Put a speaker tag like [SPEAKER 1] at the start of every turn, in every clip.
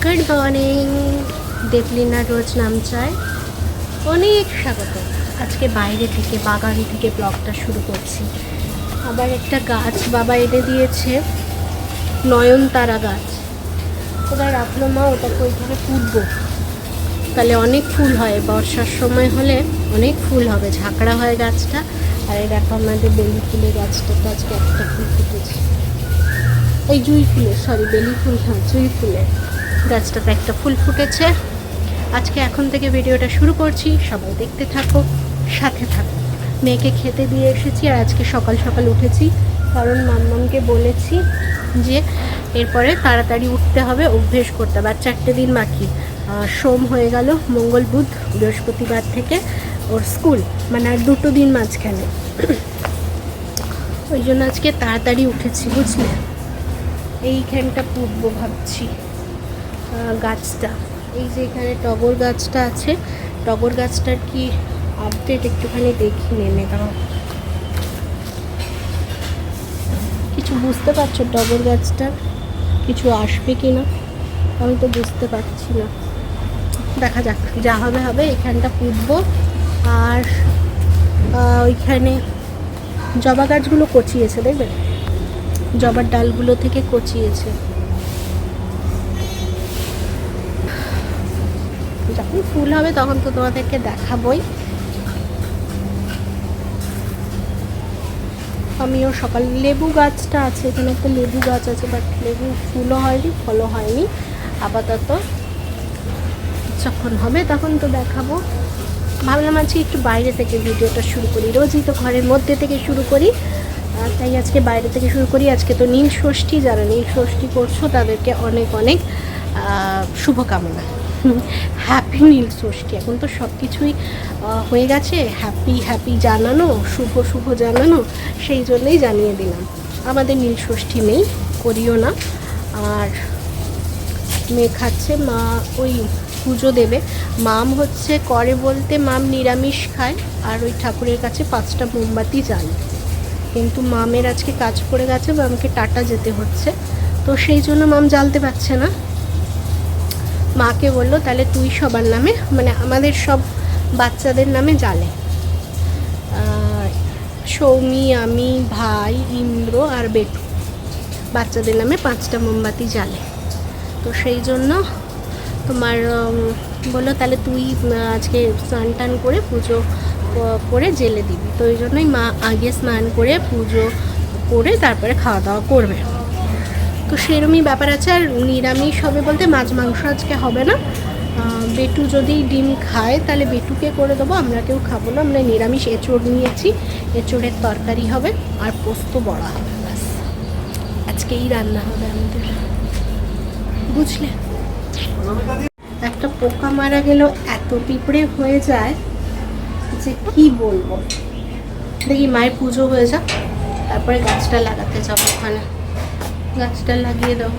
[SPEAKER 1] Good morning, Deblina রোজ নামচায় অনেক স্বাগত। আজকে বাইরে থেকে বাগান থেকে ব্লগটা শুরু করছি। আবার একটা গাছ বাবা এনে দিয়েছে, নয়নতারা গাছ। ওটা রাখলো মা, ওটাকে ওইখানে পুঁতবো, তাহলে অনেক ফুল হয়। বর্ষার সময় হলে অনেক ফুল হবে, ঝাঁকড়া হয় গাছটা। আর এই দেখো আমাদের বেলি ফুলের গাছটা, তো আজকে একটা ফুল ফুটেছে। এই জুঁই ফুলের, সরি বেলি ফুল, হ্যাঁ জুঁই ফুলের গাছটাতে একটা ফুল ফুটেছে। আজকে এখন থেকে ভিডিওটা শুরু করছি, সবাই দেখতে থাকো, সাথে থাকো। মেয়েকে খেতে দিয়ে এসেছি, আর আজকে সকাল সকাল উঠেছি, কারণ মাম্মামকে বলেছি যে এরপরে তাড়াতাড়ি উঠতে হবে, অভ্যেস করতে হবে। আর 4টে দিন বাকি, সোম হয়ে গেল, মঙ্গল বুধ বৃহস্পতিবার থেকে ওর স্কুল, মানে আর 2 দিন মাঝখানে। ওই জন্য আজকে তাড়াতাড়ি উঠেছি, বুঝলে। এইখানটা পুঁতবো ভাবছি গাছটা। এই যে এখানে টগর গাছটা আছে, টগর গাছটার কি আপডেট একটুখানি দেখি, নেমে দাও। কিছু বুঝতে পারছো টগর গাছটার কিছু আসবে কি না? আমি তো বুঝতে পারছি না, দেখা যাক, যা হবে হবে। এখানটা পুঁতবো। আর ওইখানে জবা গাছগুলো কচিয়েছে, দেখবেন জবার ডালগুলো থেকে কচিয়েছে। যখন ফুল হবে তখন তো তোমাদেরকে দেখাবই। আমিও সকাল, লেবু গাছটা আছে এখানে, একটা লেবু গাছ আছে, বাট লেবু ফুলও হয়নি, ফলও হয়নি আপাতত। যখন হবে তখন তো দেখাবো। ভাবলাম আজকে একটু বাইরে থেকে ভিডিওটা শুরু করি, রোজই তো ঘরের মধ্যে থেকে শুরু করি, তাই আজকে বাইরে থেকে শুরু করি। আজকে তো নীল ষষ্ঠী, যারা নীল ষষ্ঠী করছো তাদেরকে অনেক অনেক শুভকামনা। হ্যাপি নীল ষষ্ঠী। এখন তো সব কিছুই হয়ে গেছে, হ্যাপি হ্যাপি জানানো, শুভ শুভ জানানো, সেই জন্যই জানিয়ে দিলাম। আমাদের নীল ষষ্ঠী নেই, করিও না। আর মেয়ে খাচ্ছে, মা ওই পুজো দেবে। মাম হচ্ছে করে বলতে, মাম নিরামিষ খায়, আর ওই ঠাকুরের কাছে 5টা মোমবাতি জ্বালে। কিন্তু মামের আজকে কাজ পড়ে গেছে বা আমাকে টাটা যেতে হচ্ছে, তো সেই জন্য মাম জ্বালতে পারছে না। মাকে বললো তাহলে তুই সবার নামে, মানে আমাদের সব বাচ্চাদের নামে জ্বালে। সৌমি, আমি, ভাই, ইন্দ্র আর বেটু, বাচ্চাদের নামে 5টা মোমবাতি জ্বালে। তো সেই জন্য তোমার বললো তাহলে তুই আজকে স্নান টান করে পুজো করে জেলে দিবি। তো ওই জন্যই মা আগে স্নান করে পুজো করে তারপরে খাওয়া দাওয়া করবে। তো সেরমই ব্যাপার আছে। আর নিরামিষ হবে বলতে মাছ মাংস আজকে হবে না। বেটু যদি ডিম খায় তাহলে বেটুকে করে দেবো, আমরা কেউ খাবো না। আমরা নিরামিষ এঁচোড় নিয়েছি, এঁচোড়ের তরকারি হবে আর পোস্ত বড়া হবে, ব্যাস আজকেই রান্না হবে আমাদের, বুঝলে। একটা পোকা মারা গেল, এত পিঁপড়ে হয়ে যায় যে কি বলবো। দেখি মায়ের পুজো হয়ে যাক, তারপরে গাছটা লাগাতে যাবো, ওখানে গাছটা লাগিয়ে দেবো।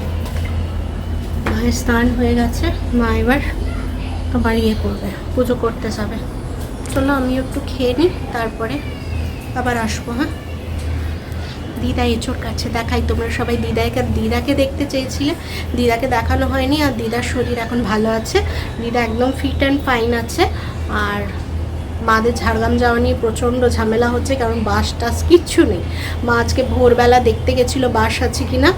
[SPEAKER 1] মায়ের স্নান হয়ে গেছে, মা এবার আবার ইয়ে করবে, পুজো করতে যাবে। চলো আমিও একটু খেয়ে নিই, তারপরে আবার আসবো। হ্যাঁ, দিদা এঁচোড় কাটছে, দেখাই। তোমরা সবাই দিদাকে দেখতে চেয়েছিলে, দিদাকে দেখানো হয়নি। আর দিদার শরীর এখন ভালো আছে, দিদা একদম ফিট অ্যান্ড ফাইন আছে। আর মাদের ঝাড়গ্রাম যাওয়া নিয়ে প্রচণ্ড ঝামেলা হচ্ছে, কারণ বাস টাস কিচ্ছু নেই। মা আজকে ভোরবেলা দেখতে গেছিলো বাস আছে কি না,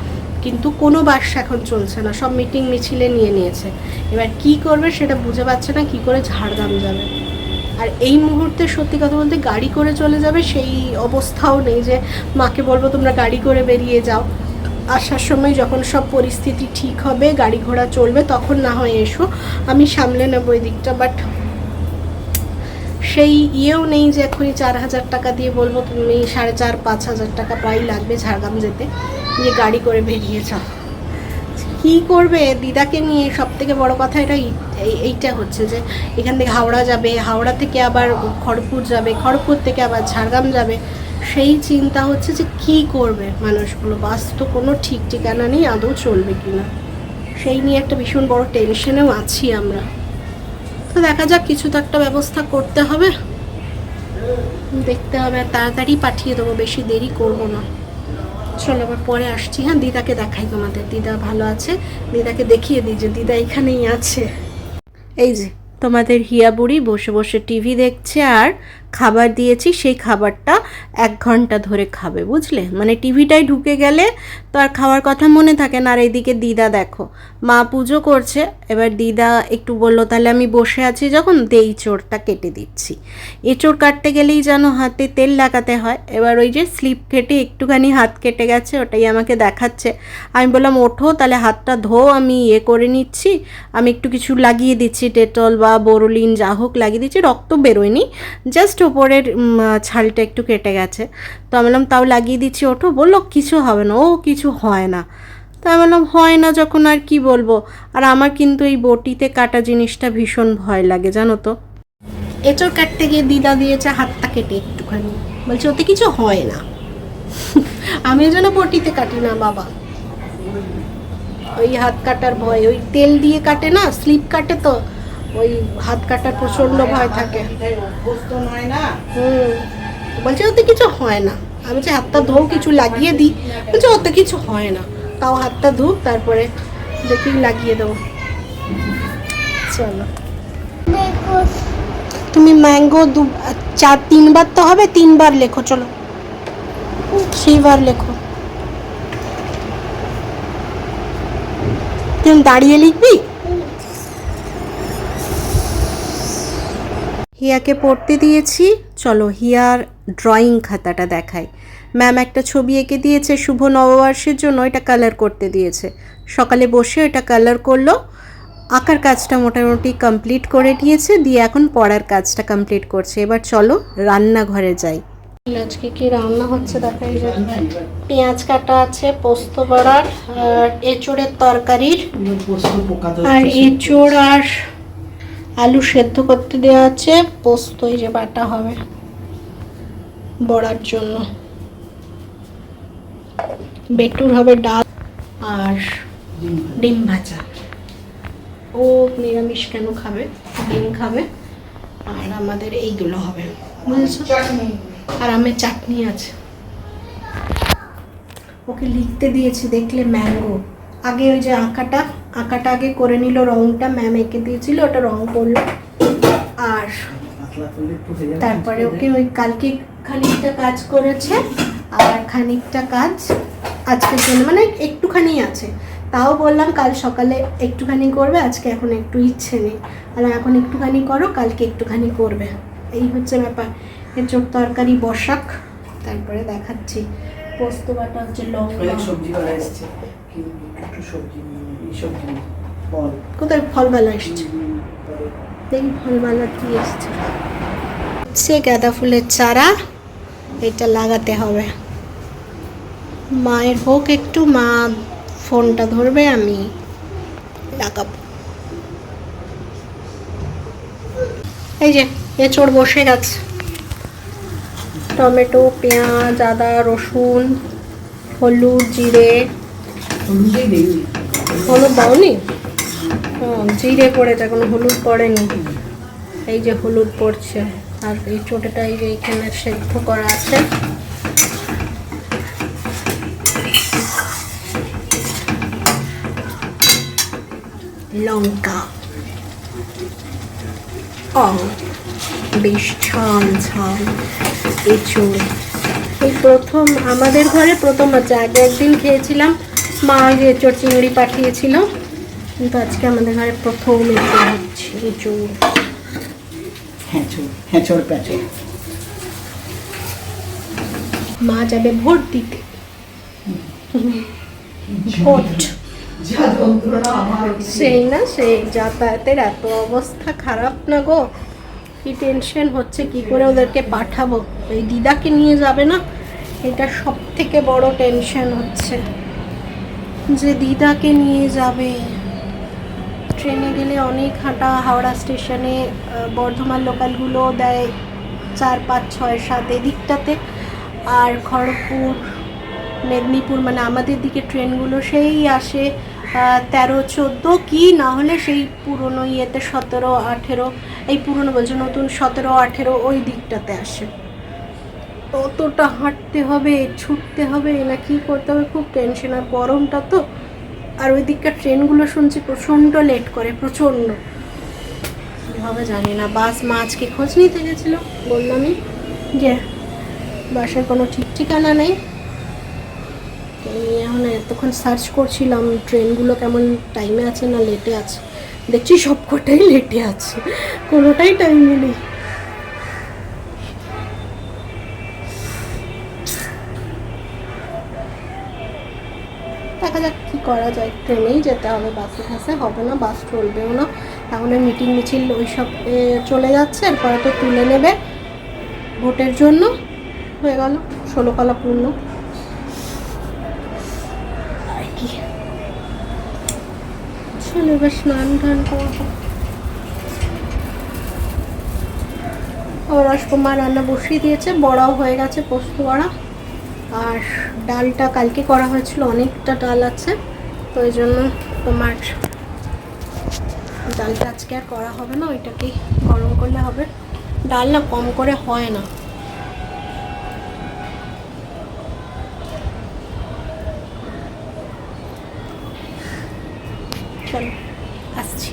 [SPEAKER 1] কিন্তু কোনো বাস এখন চলছে না, সব মিটিং মিছিলে নিয়ে নিয়েছে। এবার কি করবে সেটা বুঝে পাচ্ছে না, কি করে ঝাড়গ্রাম যাবে। আর এই মুহূর্তে সত্যি কথা বলতে গাড়ি করে চলে যাবে সেই অবস্থাও নেই যে মাকে বলবো তোমরা গাড়ি করে বেরিয়ে যাও। আসার সময় যখন সব পরিস্থিতি ঠিক হবে, গাড়ি ঘোড়া চলবে, তখন না হয় এসো, আমি সামলে নেবো এই দিকটা। বাট সেই ইয়েও নেই যে এখনই 4,000 টাকা দিয়ে বলবো তুমি 4,500-5,000 টাকা প্রায় লাগবে ঝাড়গ্রাম যেতে, যে গাড়ি করে বেরিয়ে যাও। কী করবে দিদাকে নিয়ে? সব থেকে বড়ো কথা এইটা হচ্ছে যে এখান থেকে হাওড়া যাবে, হাওড়া থেকে আবার খড়গপুর যাবে, খড়গপুর থেকে আবার ঝাড়গ্রাম যাবে। সেই চিন্তা হচ্ছে যে কি করবে মানুষগুলো, বাস তো কোনো ঠিক ঠিকানা নেই, আদৌ চলবে কি না, সেই নিয়ে একটা ভীষণ বড় টেনশনেও আছি আমরা। তো দেখা যাক, কিছু তো একটা ব্যবস্থা করতে হবে, দেখতে হবে। আর তাড়াতাড়ি পাঠিয়ে দেবো, বেশি দেরি করবো না। চলো আবার পরে আসছি। হ্যাঁ, দিদাকে দেখাই তোমাদের। দিদা ভালো আছে, দিদাকে দেখিয়ে দিই যে দিদা এখানেই আছে। এই যে তোমাদের হিয়া বুড়ি বসে বসে টিভি দেখছে, আর খাবার দিয়েছি, সেই খাবারটা 1 ঘন্টা ধরে খাবে, বুঝলে? মানে টিভিটাই ঢুকে গেলে তো আর খাওয়ার কথা মনে থাকে না। আর এইদিকে দিদা দেখো, মা পুজো করছে, এবার দিদা একটু বললো তাহলে আমি বসে আছি যখন, দেই চোরটা কেটে দিচ্ছি। এঁচোড় কাটতে গেলেই যেন হাতে তেল লাগাতে হয়। এবার ওই যে স্লিপ কেটে একটুখানি হাত কেটে গেছে, ওটাই আমাকে দেখাচ্ছে। আমি বললাম ওঠো তাহলে হাতটা ধো, আমি করে নিচ্ছি, আমি একটু কিছু লাগিয়ে দিচ্ছি, ডেটল বা বোরোলিন যা হোক লাগিয়ে দিচ্ছি। রক্ত বেরোয়নি, জাস্ট ওপরের ছালটা একটু কেটে গেছে। তো আমি বললাম তাও লাগিয়ে দিচ্ছি, ওঠো। বললো কিছু হবে না, ও কিছু হয় না। তো আমি বললাম হয় না যখন আর কি বলবো। আর আমার কিন্তু এই বটিতে কাটা জিনিসটা ভীষণ ভয় লাগে, জানো তো। এঁচড় কাটতে গিয়ে দিদা দিয়েছে হাতটা কেটে একটুখানি, বলছে ওতে কিছু হয় না। আমি যেন বটিতে কাটি না বাবা, ওই হাত কাটার ভয়, ওই তেল দিয়ে কাটে না, স্লিপ কাটে, তো ওই হাত কাটার প্রচন্ড ভয় থাকে। বলছে ওতে কিছু হয় না। আমি যে হাতটা ধোও, কিছু লাগিয়ে দিই, বলছে ওতে কিছু হয় না। তাও হাতটা ধুক, তারপরে দেখি লাগিয়ে দেবো। চলো, তুমি ম্যাঙ্গো 3 বার তো হবে, 3 বার লেখো। চলো 3 বার লেখো। তুমি দাঁড়িয়ে লিখবি? হিয়াকে পড়তে দিয়েছি, চলো হিয়ার ড্রয়িং খাতাটা দেখাই। ম্যাম একটা ছবি এঁকে দিয়েছে শুভ নববর্ষের জন্য, এটা কালার করতে দিয়েছে। সকালে বসে এটা কালার করলো, আঁকার কাজটা মোটামুটি কমপ্লিট করে দিয়েছে, দিয়ে এখন পড়ার কাজটা কমপ্লিট করছে। এবার চলো রান্নাঘরে যাই। আজকে কি রান্না হচ্ছে দেখাই যায়। পেঁয়াজ কাটা আছে পোস্ত বড়ার, আর এঁচোড়ের তরকারির, আর এঁচোড় আর আলু সেদ্ধ করতে দেওয়া আছে, পোস্ত এই যে বাটা হবে বড়ার জন্য, বেটুর হবে ডাল, আর ডিম ভাজা। ও নিরামিষ কেন খাবে, ডিম খাবে। আর আমাদের এইগুলো হবে, বুঝেছো? আর আমের চাটনি আছে। ওকে লিখতে দিয়েছি, দেখলে ম্যাঙ্গো। আগে ওই যে আঁকাটা আগে করে নিল, রংটা ম্যাম এঁকে দিয়েছিল, ওটা রং করলো। আর তারপরে ওকে ওই কালকে খানিকটা কাজ করেছে, আর খানিকটা কাজ আজকের জন্য, মানে একটুখানি আছে। তাও বললাম কাল সকালে একটুখানি করবে, আজকে এখন একটু ইচ্ছে নেই। আর এখন একটুখানি করো, কালকে একটুখানি করবে, এই হচ্ছে ব্যাপার। এঁচোড় তরকারি বসাক, তারপরে দেখাচ্ছি। পোস্ত বাটা হচ্ছে, লঙ্কা, সবজি করা এসছে, একটু সবজি ফল, কোথায় ফলবালা এসছে, দেখি ফলবালা কি এসছে। সে গাঁদা ফুলের চারা, এটা লাগাতে হবে। মায়ের হোক একটু, মা ফোনটা ধরবে, আমি লাগাবো। এই যে এঁচোড় বসে গেছে, টমেটো, পেঁয়াজ, আদা, রসুন, হলুদ, জিরে। হলুদ দাওনি? জিরে পড়েছে, কোনো হলুদ পড়েনি। এই যে হলুদ পড়ছে, আর এই চোটাটা এই যে এখানে সেদ্ধ করা আছে। লঙ্কা, বেশ ঝাল ঝাল এঁচোড়। এই প্রথম আমাদের ঘরে প্রথম আছে, আগে একদিন খেয়েছিলাম, মা যে এঁচোড় চিংড়ি পাঠিয়েছিল, কিন্তু আজকে আমাদের ঘরে প্রথম এঁচোড় হচ্ছে। এঁচোড় মা যাবে ভোট দিতে, ভোট। সেই না, সেই যাতায়াতের এত অবস্থা খারাপ না গো, কি টেনশন হচ্ছে, কি করে ওদেরকে পাঠাবো। এই দিদাকে নিয়ে যাবে না, এটা সব থেকে বড় টেনশন হচ্ছে, যে দিদাকে নিয়ে যাবে। ট্রেনে গেলে অনেক হাঁটা, হাওড়া স্টেশনে বর্ধমান লোকালগুলো দেয় 4, 5, 6, 7 এদিকটাতে, আর খড়গপুর, মেদিনীপুর, মানে আমাদের দিকে ট্রেনগুলো সেই আসে 13, 14, কি না হলে সেই পুরনো ইয়েতে 17, 18, এই পুরনো বলছে, নতুন 17, 18 ওই দিকটাতে আসে। অতটা হাঁটতে হবে, ছুটতে হবে না কি করতে হবে, খুব টেনশন। আর গরমটা তো, আর ওই দিককার ট্রেনগুলো শুনছি প্রচণ্ড লেট করে, প্রচণ্ড হবে জানি না। বাস মা আজকে খোঁজ নিতে গেছিলো, বললামই যে বাসের কোনো ঠিক ঠিকানা নেই। এখন এতক্ষণ সার্চ করছিলাম ট্রেনগুলো কেমন টাইমে আছে না লেটে আছে, দেখছি সবকটাই লেটে আছে, কোনোটাই টাইমে নেই। দেখা যাক কী করা যায়, ট্রেনেই যেতে হবে, বাসে ফাসে হবে না, বাস চলবেও না। এখন মিটিং মিছিল ওইসব চলে যাচ্ছে, এরপরে তো তুলে নেবে ভোটের জন্য, হয়ে গেল 16 কলা পূর্ণ আর কি। চলো এবার স্নান টান করবো। রাজকুমার রান্না বসিয়ে দিয়েছে, বড়াও হয়ে গেছে, পোস্ত বড়া। আর ডালটা কালকে করা হয়েছিল, অনেকটা ডাল আছে, তো ওই জন্য তোমার ডালটা আজকে আর করা হবে না, ওইটাকেই গরম করলে হবে। ডাল না কম করে হয় না। চলো আসছি।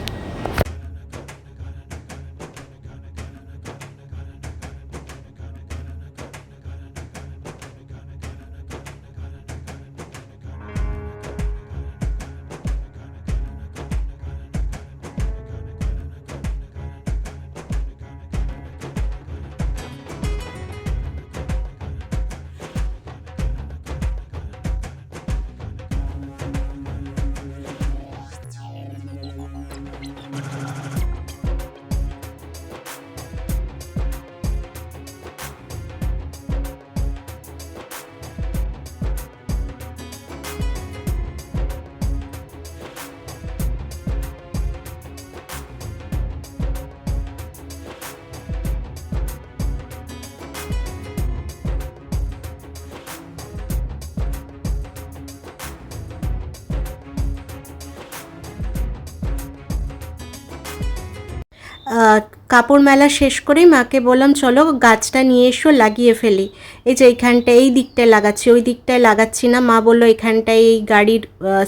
[SPEAKER 1] কাপড় মেলা শেষ করেই মাকে বললাম চলো গাছটা নিয়ে এসো, লাগিয়ে ফেলি। এই যে এইখানটায় এই দিকটায় লাগাচ্ছি, ওই দিকটায় লাগাচ্ছি না। মা বললো এখানটায় এই গাড়ির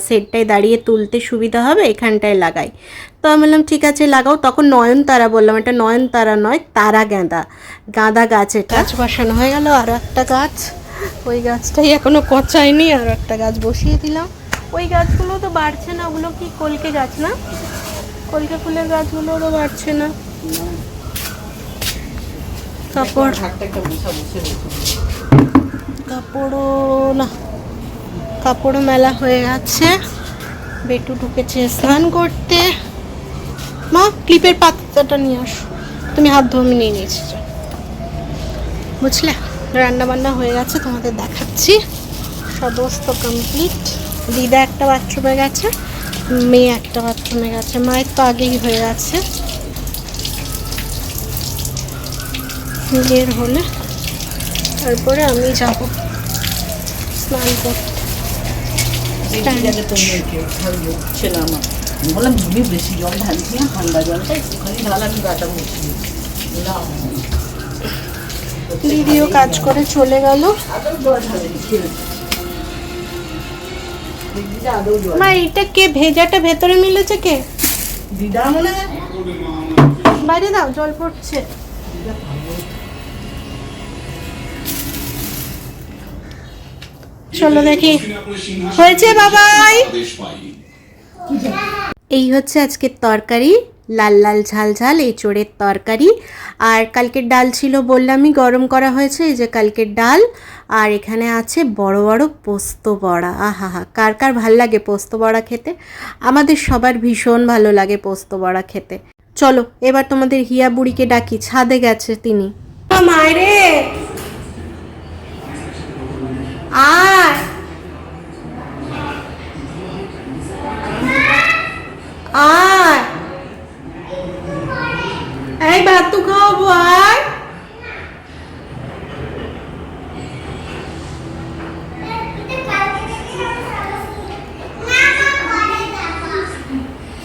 [SPEAKER 1] সেটটায় দাঁড়িয়ে তুলতে সুবিধা হবে, এখানটায় লাগাই। তো আমি বললাম ঠিক আছে লাগাও। তখন নয়নতারা বললাম, এটা নয়নতারা নয়, তারা গাঁদা গাছ। এটা গাছ বসানো হয়ে গেল। আর একটা গাছ, ওই গাছটাই এখনও কচায়নি, আর একটা গাছ বসিয়ে দিলাম। ওই গাছগুলো তো বাড়ছে না, ওগুলো কি কলকে গাছ না, কলকে ফুলের গাছগুলো তো বাড়ছে না। কাপড়ও মেলা হয়ে গেছে। বেটু ঢুকেছে স্নান করতে। মা ক্লিপের পাতাটা নিয়ে আসো, তুমি হাত ধোয়া, আমি নিয়ে নিয়েছি, বুঝলে। রান্না বান্না হয়ে গেছে, তোমাদের দেখাচ্ছি, সমস্ত কমপ্লিট। দিদা একটা বাথরুমে গেছে, মেয়ে একটা বাথরুমে গেছে, মায়ের তো আগেই হয়ে গেছে। বের হলে তারপরে আমি যাব স্নান করতে।
[SPEAKER 2] বেশি জল ঢালছি না, ঠান্ডা জলটা একটুখানি ঢাল, আমি গাটা বসিয়ে
[SPEAKER 1] দিদিও কাজ করে চলে গেল। মা এইটা কে ভেজাটা ভেতরে মিলেছে কে?
[SPEAKER 2] দিদা মনে হয়।
[SPEAKER 1] বাইরে দাও, জল পড়ছে। চলো দেখি হয়েছে বাবাই। এই হচ্ছে আজকের তরকারি, লাল লাল ঝাল ঝাল এঁচোড়ের তরকারি। আর কালকের ডাল ছিল বললামই, গরম করা হয়েছে, এই যে কালকের ডাল। আর এখানে আছে বড় বড় পোস্ত বড়া। আহা হা, কার কার ভাল লাগে পোস্ত বড়া খেতে? আমাদের সবার ভীষণ ভালো লাগে পোস্ত বড়া খেতে। চলো এবার তোমাদের হিয়া বুড়িকে ডাকি, ছাদে গেছে তিনি। মায়েরে আয় আয়, এই ভাতু খাওয়াবো, আয়।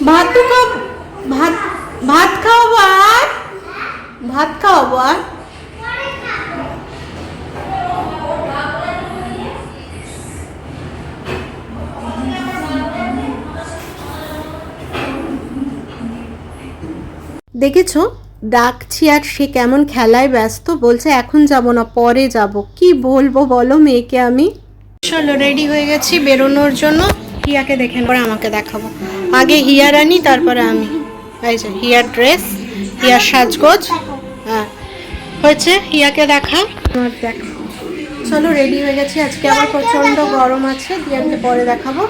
[SPEAKER 1] ভাতু খাও, ভাত খাওয়াবো, আয় ভাত খাওয়াবো, আয়। দেখেছো, ডাকছি আর সে কেমন খেলায় ব্যস্ত, বলছে এখন যাব না পরে যাব। কি বলবো বলো মেয়েকে আমি। চলো রেডি হয়ে গেছি বেরোনোর জন্য। হিয়াকে দেখে পরে আমাকে দেখাবো। আগে হিয়ার আনি তারপরে আমি। এই যে হিয়ার ড্রেস, হিয়ার সাজগোজ। হ্যাঁ হয়েছে, হিয়াকে দেখা। দেখো চলো রেডি হয়ে গেছি। আজকে আবার প্রচণ্ড গরম আছে, দিয়াকে পরে দেখাবো।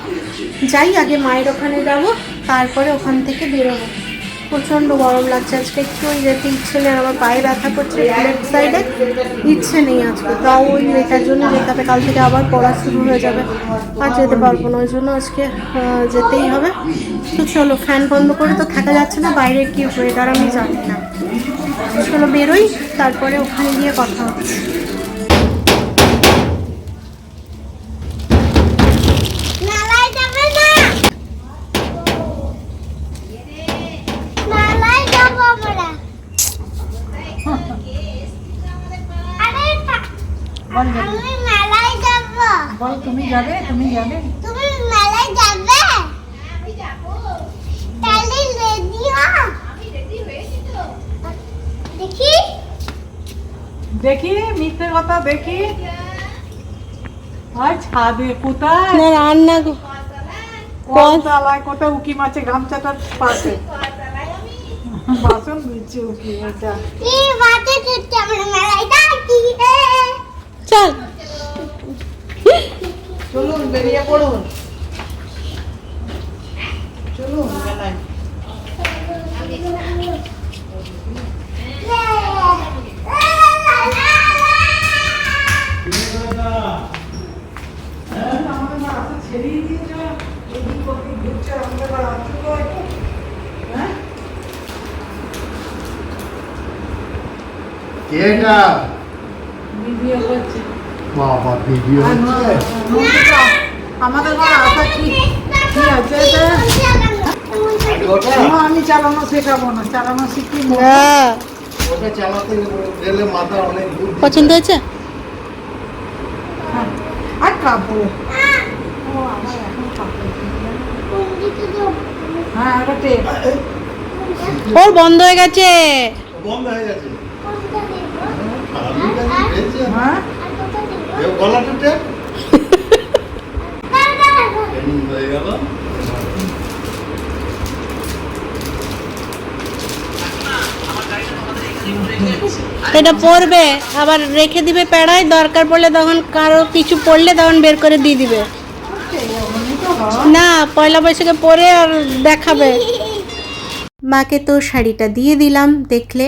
[SPEAKER 1] যাই আগে মায়ের ওখানে যাবো, তারপরে ওখান থেকে বেরোবো। প্রচণ্ড গরম লাগছে আজকে, একটু যেতে ইচ্ছে নেই। আমার পায়ে ব্যথা করছে লেফট সাইডে, ইচ্ছে নেই আজকে। তাও ওই মেয়েটার জন্য যেতে হবে, কাল থেকে আবার পড়া শুরু হয়ে যাবে, আর যেতে পারবো না। ওই জন্য আজকে যেতেই হবে। তো চলো, ফ্যান বন্ধ করে তো থাকা যাচ্ছে না, বাইরে কি ওয়েদার আমি জানি না। চলো বেরোই, তারপরে ওখানে গিয়ে কথা হচ্ছে।
[SPEAKER 2] বল তুমি যাবে, তুমি যাবে,
[SPEAKER 3] তুমি মেলায় যাবে? আমি যাব। তাহলে রেডি হও। আমি রেডি হয়েছি তো। দেখি
[SPEAKER 2] দেখি মিথ্যে কথা দেখি। আর ছাদে কোথায়?
[SPEAKER 1] না রান্না
[SPEAKER 2] কলতলায় কোথায়? উকি মাছে গামছাটার পাশে বাসন দিচ্ছে উকি। এটা
[SPEAKER 3] কি বাতে দিতে আমরা মেলায় যাচ্ছি।
[SPEAKER 1] চল
[SPEAKER 2] চলুন বেরিয়ে পড়ুন, চলুন মেলায়। ছেড়েই দিয়ে যাও, এদিক ওদিক ঘুরছে, আমাদের আবার আসলো। হ্যাঁ
[SPEAKER 4] কেটা
[SPEAKER 2] ভিডিও করছে
[SPEAKER 4] বাবা, ভিডিও হচ্ছে।
[SPEAKER 2] আমাদের ঘরে আসা কি কি আছে এটা? আমি চালানো শেখাবো না, চালানো শিখি।
[SPEAKER 4] ওটা চালাতে গেলে মাথা অনেক দূর।
[SPEAKER 1] পছন্দ হয়েছে?
[SPEAKER 2] আর কাপড়, ও আমার এখন কাপড়। হ্যাঁ এটা টেপ।
[SPEAKER 1] ওর বন্ধ হয়ে গেছে।
[SPEAKER 4] বন্ধ হয়ে গেছে। আমি কাছে পেয়েছি।
[SPEAKER 2] হ্যাঁ
[SPEAKER 4] এ গলাটাতে ট্রেনিং হয়ে গেল।
[SPEAKER 1] এটা পরবে আবার রেখে দিবে পেড়ায়, দরকার পড়লে তখন কারো কিছু পড়লে তখন বের করে দিয়ে দিবে। না পয়লা বৈশাখে পরে আর দেখাবে। মাকে তো শাড়িটা দিয়ে দিলাম দেখলে।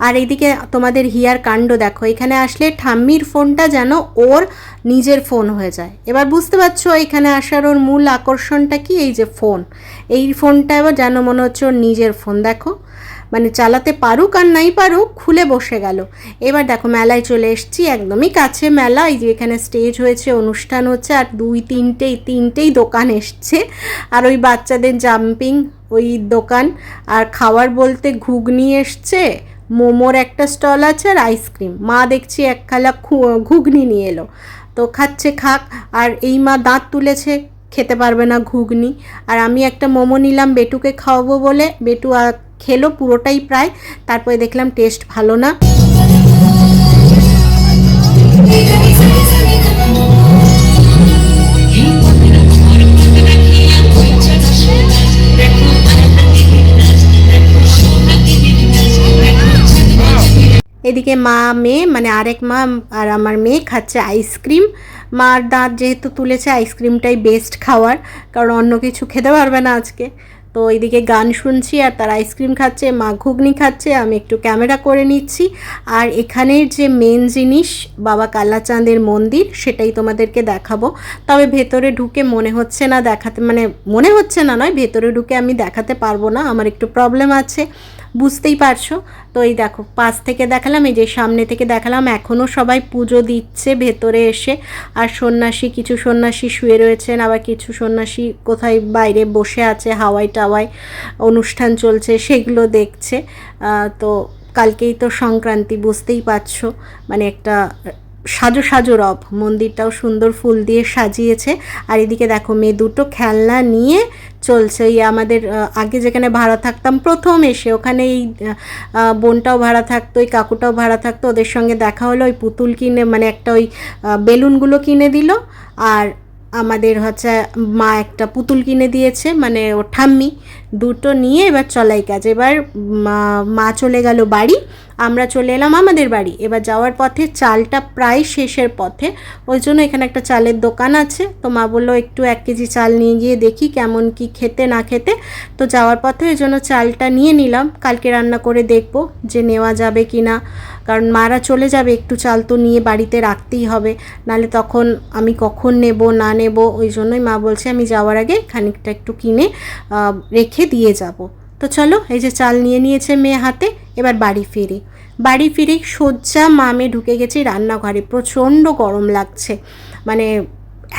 [SPEAKER 1] আর এইদিকে তোমাদের হিয়ার কাণ্ড দেখো, এখানে আসলে ঠাম্মির ফোনটা যেন ওর নিজের ফোন হয়ে যায়। এবার বুঝতে পারছো এখানে আসার ওর মূল আকর্ষণটা কি? এই যে ফোন, এই ফোনটা এবার যেন মনে হচ্ছে ওর নিজের ফোন। দেখো মানে চালাতে পারুক আর নাই পারুক, খুলে বসে গেল। এবার দেখো মেলায় চলে এসেছি, একদমই কাছে মেলা। এই যে এখানে স্টেজ হয়েছে, অনুষ্ঠান হচ্ছে, আর তিনটেই দোকান এসছে। আর ওই বাচ্চাদের জাম্পিং ওই দোকান, আর খাবার বলতে ঘুগনি এসছে, মোমোর একটা স্টল আছে, আর আইসক্রিম। মা দেখছি এক খালা ঘুগনি নিয়ে এলো, তো খাচ্ছে খাক। আর এই মা দাঁত তুলেছে, খেতে পারবে না ঘুগনি। আর আমি একটা মোমো নিলাম বেটুকে খাওয়াবো বলে, বেটু খেলো পুরোটাই প্রায়। তারপরে দেখলাম টেস্ট ভালো না। এদিকে মা মেয়ে মানে আরেক মা আর আমার মেয়ে খাচ্ছে আইসক্রিম। মার দাঁত যেহেতু তুলেছে, আইসক্রিমটাই বেস্ট খাওয়ার, কারণ অন্য কিছু খেতে পারবে না আজকে। তো এইদিকে গান শুনছি আর তার আইসক্রিম খাচ্ছে, মা ঘুগনি খাচ্ছে, আমি একটু ক্যামেরা করে নিচ্ছি। আর এখানের যে মেন জিনিস বাবা কালাচাঁদের মন্দির, সেটাই তোমাদেরকে দেখাবো। তবে ভেতরে ঢুকে মনে হচ্ছে না দেখাতে, মানে মনে হচ্ছে না নয়, ভেতরে ঢুকে আমি দেখাতে পারবো না, আমার একটু প্রবলেম আছে, বুঝতেই পারছো। তো এই দেখো পাশ থেকে দেখালাম, এই যে সামনে থেকে দেখালাম। এখনও সবাই পুজো দিচ্ছে ভেতরে এসে। আর কিছু সন্ন্যাসী শুয়ে রয়েছেন, আবার কিছু সন্ন্যাসী কোথায় বাইরে বসে আছে, হাওয়ায় টাওয়ায় অনুষ্ঠান চলছে সেগুলো দেখছে। তো কালকেই তো সংক্রান্তি, বুঝতেই পারছো, মানে একটা সাজো সাজো রব, মন্দিরটাও সুন্দর ফুল দিয়ে সাজিয়েছে। আর এদিকে দেখো মেয়ে দুটো খেলনা নিয়ে চলছে। ওই আমাদের আগে যেখানে ভাড়া থাকতাম প্রথম এসে, ওখানে এই বোনটাও ভাড়া থাকতো, ওই কাকুটাও ভাড়া থাকতো, ওদের সঙ্গে দেখা হলো। ওই পুতুল কিনে মানে একটা ওই বেলুনগুলো কিনে দিল, আর আমাদের হচ্ছে মা একটা পুতুল কিনে দিয়েছে, মানে ও ঠাম্মি দুটো নিয়ে এবার চলাই কাজ। এবার মা চলে গেল বাড়ি, আমরা চলে এলাম আমাদের বাড়ি। এবার যাওয়ার পথে চালটা প্রায় শেষের পথে, ওই জন্য এখানে একটা চালের দোকান আছে। তো মা বললো একটু 1 কেজি চাল নিয়ে গিয়ে দেখি কেমন কি খেতে না খেতে। তো যাওয়ার পথে ওই জন্য চালটা নিয়ে নিলাম, কালকে রান্না করে দেখব যে নেওয়া যাবে কি না, কারণ মারা চলে যাবে, একটু চাল তো নিয়ে বাড়িতে রাখতেই হবে, নাহলে তখন আমি কখন নেব না নেব। ওই জন্যই মা বলছে আমি যাওয়ার আগে খানিকটা একটু কিনে রেখে দিয়ে যাব। তো চলো, এই যে চাল নিয়ে নিয়েছে মেয়ে হাতে, এবার বাড়ি ফিরে সোজা মামে ঢুকে গেছি রান্নাঘরে। প্রচণ্ড গরম লাগছে, মানে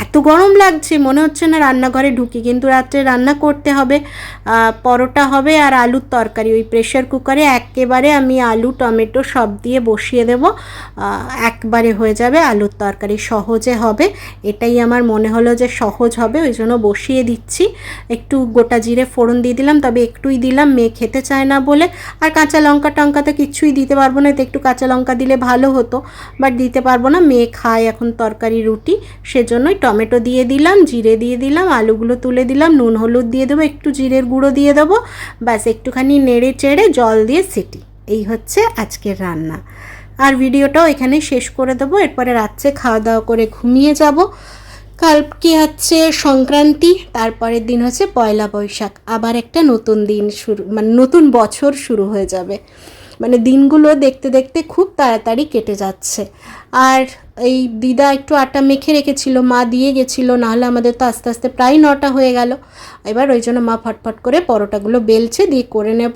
[SPEAKER 1] এত গরম লাগছে মনে হচ্ছে না রান্নাঘরে ঢুকি, কিন্তু রাত্রে রান্না করতে হবে, পরোটা হবে আর আলুর তরকারি। ওই প্রেশার কুকারে একেবারে আমি আলু টমেটো সব দিয়ে বসিয়ে দেব, একবারে হয়ে যাবে আলুর তরকারি, সহজে হবে। এটাই আমার মনে হলো যে সহজ হবে, ওই জন্য বসিয়ে দিচ্ছি। একটু গোটা জিরে ফোড়ন দিয়ে দিলাম, তবে একটুই দিলাম, মেয়ে খেতে চায় না বলে। আর কাঁচা লঙ্কা টঙ্কা তো কিচ্ছুই দিতে পারবো না, তো একটু কাঁচা লঙ্কা দিলে ভালো হতো, বাট দিতে পারবো না, মেয়ে খায় এখন তরকারি রুটি, সেজন্যই টমেটো দিয়ে দিলাম, জিরে দিয়ে দিলাম, আলুগুলো তুলে দিলাম, নুন হলুদ দিয়ে দেবো, একটু জিরের গুঁড়ো দিয়ে দেবো, ব্যাস একটুখানি নেড়ে চেড়ে জল দিয়ে সিটি। এই হচ্ছে আজকের রান্না। আর ভিডিওটাও এখানে শেষ করে দেবো, এরপরে রাত্রে খাওয়া দাওয়া করে ঘুমিয়ে যাব। কালকে হচ্ছে সংক্রান্তি, তারপরের দিন হচ্ছে পয়লা বৈশাখ, আবার একটা নতুন দিন শুরু, মানে নতুন বছর শুরু হয়ে যাবে। মানে দিনগুলো দেখতে দেখতে খুব তাড়াতাড়ি কেটে যাচ্ছে। আর এই দিদা একটু আটা মেখে রেখেছিল, মা দিয়ে গেছিলো, নাহলে আমাদের তো আস্তে আস্তে প্রায় 9টা হয়ে গেল। এবার ওই জন্য মা ফটফট করে পরোটাগুলো বেলছে, দিয়ে করে নেব।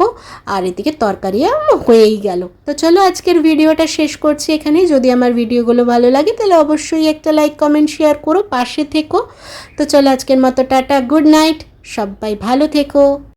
[SPEAKER 1] আর এদিকে তরকারি হয়েই গেল। তো চলো আজকের ভিডিওটা শেষ করছি এখানেই। যদি আমার ভিডিওগুলো ভালো লাগে তাহলে অবশ্যই একটা লাইক কমেন্ট শেয়ার করো, পাশে থেকো। তো চলো আজকের মতো টাটা, গুড নাইট, সবাই ভালো থেকো।